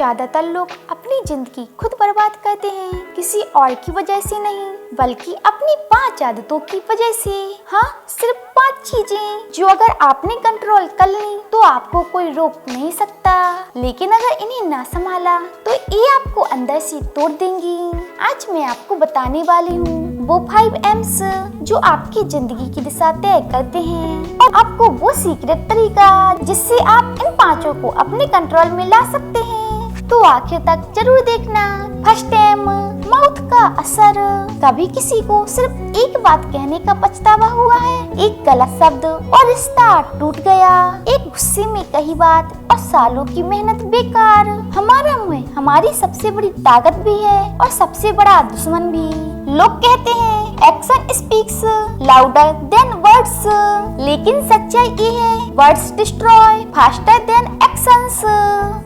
ज्यादातर लोग अपनी जिंदगी खुद बर्बाद करते हैं, किसी और की वजह से नहीं बल्कि अपनी 5 आदतों की वजह से। हाँ, सिर्फ 5 चीजें जो अगर आपने कंट्रोल कर ली तो आपको कोई रोक नहीं सकता, लेकिन अगर इन्हें ना संभाला तो ये आपको अंदर से तोड़ देंगी। आज मैं आपको बताने वाली हूँ वो 5 M's जो आपकी जिंदगी की दिशा तय करते हैं और आपको वो सीक्रेट तरीका जिससे आप इन 5 को अपने कंट्रोल में ला सकते हैं। तो आखिर तक जरूर देखना। फर्स्ट M, माउथ का असर। कभी किसी को सिर्फ एक बात कहने का पछतावा हुआ है? एक गलत शब्द और रिश्ता टूट गया, एक गुस्से में कही बात और सालों की मेहनत बेकार। हमारा मुंह हमारी सबसे बड़ी ताकत भी है और सबसे बड़ा दुश्मन भी। लोग कहते हैं action speaks louder than words, लेकिन सच्चाई ये है words destroy faster than actions.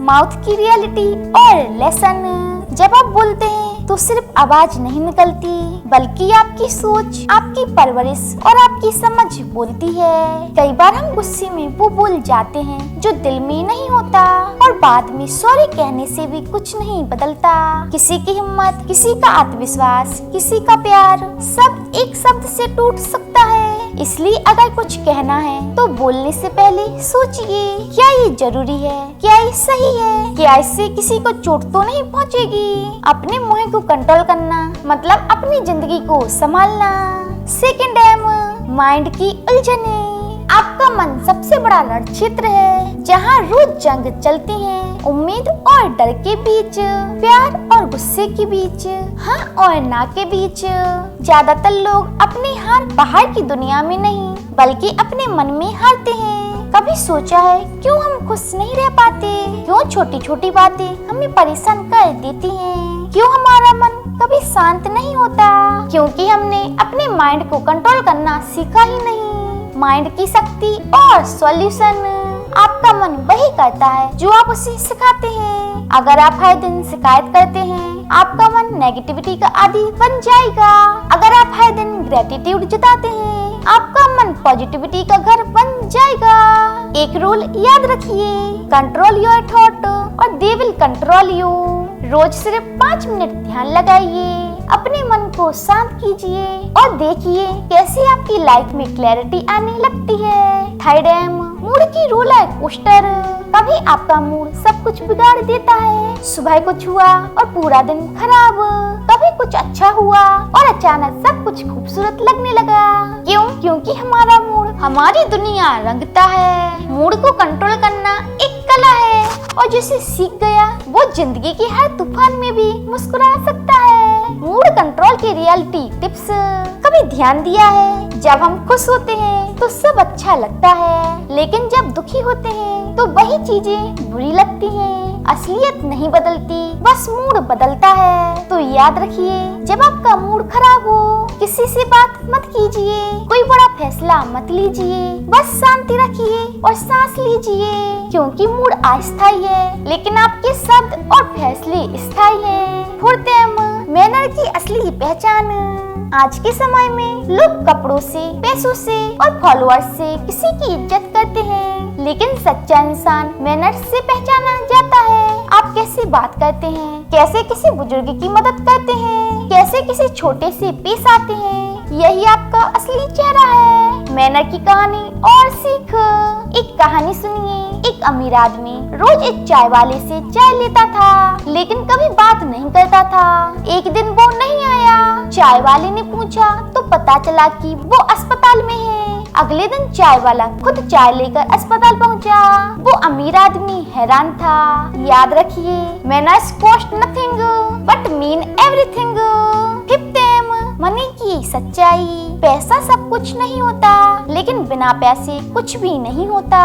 Mouth की रियलिटी और लेसन। जब आप बोलते हैं तो सिर्फ आवाज नहीं निकलती बल्कि आपकी सोच, आपकी परवरिश और आपकी समझ बोलती है। कई बार हम गुस्से में वो बोल जाते हैं जो दिल में नहीं होता और बाद में सॉरी कहने से भी कुछ नहीं बदलता। किसी की हिम्मत, किसी का आत्मविश्वास, किसी का प्यार, सब एक शब्द से टूट सकता है। इसलिए अगर कुछ कहना है तो बोलने से पहले सोचिए, क्या ये जरूरी है, क्या ये सही है, क्या इससे किसी को चोट तो नहीं पहुंचेगी। अपने मुंह को कंट्रोल करना मतलब अपनी जिंदगी को संभालना। सेकंड M, माइंड की उलझने। आपका मन सबसे बड़ा रण क्षेत्र है जहाँ रोज जंग चलती है, उम्मीद और डर के बीच, प्यार और गुस्से के बीच, हाँ और ना के बीच। ज्यादातर लोग अपनी हार बाहर की दुनिया में नहीं बल्कि अपने मन में हारते हैं। कभी सोचा है क्यों हम खुश नहीं रह पाते? क्यों छोटी छोटी बातें हमें परेशान कर देती हैं? क्यों हमारा मन कभी शांत नहीं होता? क्योंकि हमने अपने माइंड को कंट्रोल करना सीखा ही नहीं। माइंड की शक्ति और सॉल्यूशन। आपका मन वही करता है जो आप उसे सिखाते हैं। अगर आप हर दिन शिकायत करते हैं, आपका मन नेगेटिविटी का आदी बन जाएगा। अगर आप हर दिन ग्रेटिट्यूड जताते हैं, आपका मन पॉजिटिविटी का घर बन जाएगा। एक रूल याद रखिए, कंट्रोल योर थॉट और दे विल कंट्रोल यू। रोज सिर्फ 5 मिनट ध्यान लगाइए, अपने मन को शांत कीजिए और देखिए कैसे आपकी लाइफ में क्लैरिटी आने लगती है। थर्ड M, मूड की रोलर कोस्टर। कभी आपका मूड सब कुछ बिगाड़ देता है। सुबह कुछ हुआ और पूरा दिन खराब, कभी कुछ अच्छा हुआ और अचानक सब कुछ खूबसूरत लगने लगा। क्यों? क्योंकि हमारा मूड हमारी दुनिया रंगता है। मूड को कंट्रोल करना एक कला है और जिसे सीख गया वो जिंदगी के हर तूफान में भी मुस्कुरा सकता है। मूड कंट्रोल की रियलिटी टिप्स। कभी ध्यान दिया है जब हम खुश होते हैं तो सब अच्छा लगता है, लेकिन जब दुखी होते हैं तो वही चीजें बुरी लगती हैं। असलियत नहीं बदलती, बस मूड बदलता है। तो याद रखिए, जब आपका मूड खराब हो किसी से बात मत कीजिए, कोई बड़ा फैसला मत लीजिए, बस शांति रखिए और सांस लीजिए। क्योंकि मूड अस्थायी है लेकिन आपके शब्द और फैसले स्थायी हैं। फोर्थ M, मैनर की असली पहचान। आज के समय में लोग कपड़ों से, पैसों से और फॉलोअर्स से किसी की इज्जत करते हैं, लेकिन सच्चा इंसान मैनर से पहचाना जाता है। आप कैसे बात करते हैं, कैसे किसी बुजुर्ग की मदद करते हैं, कैसे किसी छोटे से पेश आते हैं, यही आपका असली चेहरा है। मैनर की कहानी और सीख। एक कहानी सुनिए। एक अमीर आदमी रोज एक चाय वाले से चाय लेता था, लेकिन कभी बात नहीं करता था। एक दिन वो नहीं आया। चाय वाले ने पूछा तो पता चला कि वो अस्पताल में है। अगले दिन चाय वाला खुद चाय लेकर अस्पताल पहुंचा। वो अमीर आदमी हैरान था। याद रखिए, manners cost nothing but mean everything. Fifth M, money की सच्चाई। पैसा सब कुछ नहीं होता, लेकिन बिना पैसे कुछ भी नहीं होता।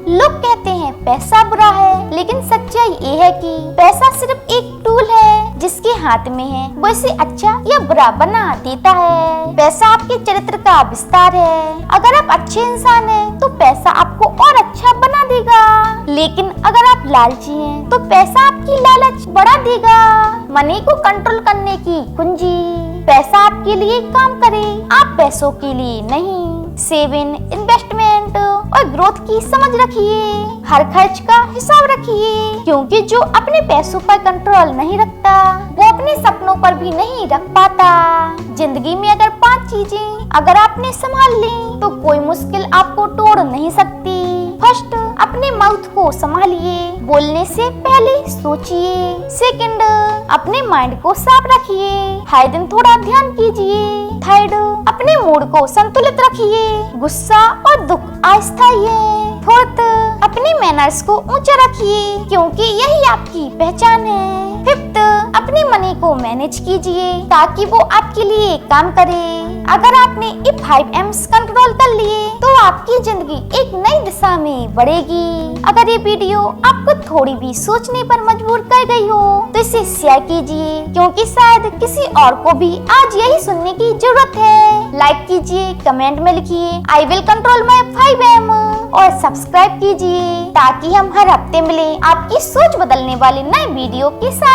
लोग कहते हैं पैसा बुरा है, लेकिन सच्चाई ये है कि पैसा सिर्फ एक टूल है जिसके हाथ में है वो इसे अच्छा या बुरा बना देता है। पैसा आपके चरित्र का विस्तार है। अगर आप अच्छे इंसान हैं तो पैसा आपको और अच्छा बना देगा, लेकिन अगर आप लालची हैं तो पैसा आपकी लालच बढ़ा देगा। मनी को कंट्रोल करने की कुंजी। पैसा आपके लिए काम करे, आप पैसों के लिए नहीं। सेविंग, इन्वेस्टमेंट, इन्वेस्टमेंट और ग्रोथ की समझ रखिए। हर खर्च का हिसाब रखिए, क्योंकि जो अपने पैसों पर कंट्रोल नहीं रखता वो अपने सपनों पर भी नहीं रख पाता। जिंदगी में अगर 5 चीजें अगर आपने संभाल ली तो कोई मुश्किल आपको तोड़ नहीं सकती। फर्स्ट, अपने माउथ को संभालिए, बोलने से पहले सोचिए। सेकंड, अपने माइंड को साफ रखिए, हर दिन थोड़ा ध्यान कीजिए। थर्ड, अपने मूड को संतुलित रखिए, गुस्सा और दुख अस्थायी है। फोर्थ, अपने मैनर्स को ऊंचा रखिए, क्योंकि यही आपकी पहचान है। फिफ्थ, अपने मनी को मैनेज कीजिए ताकि वो आपके लिए काम करे। अगर आपने ये 5 M's कंट्रोल कर लिए तो आपकी जिंदगी एक नई दिशा में बढ़ेगी। अगर ये वीडियो आपको थोड़ी भी सोचने पर मजबूर कर गई हो तो इसे शेयर कीजिए, क्योंकि शायद किसी और को भी आज यही सुनने की जरूरत है। लाइक कीजिए, कमेंट में लिखिए I will control my 5 M और सब्सक्राइब कीजिए ताकि हम हर हफ्ते मिले आपकी सोच बदलने वाले नए वीडियो के साथ।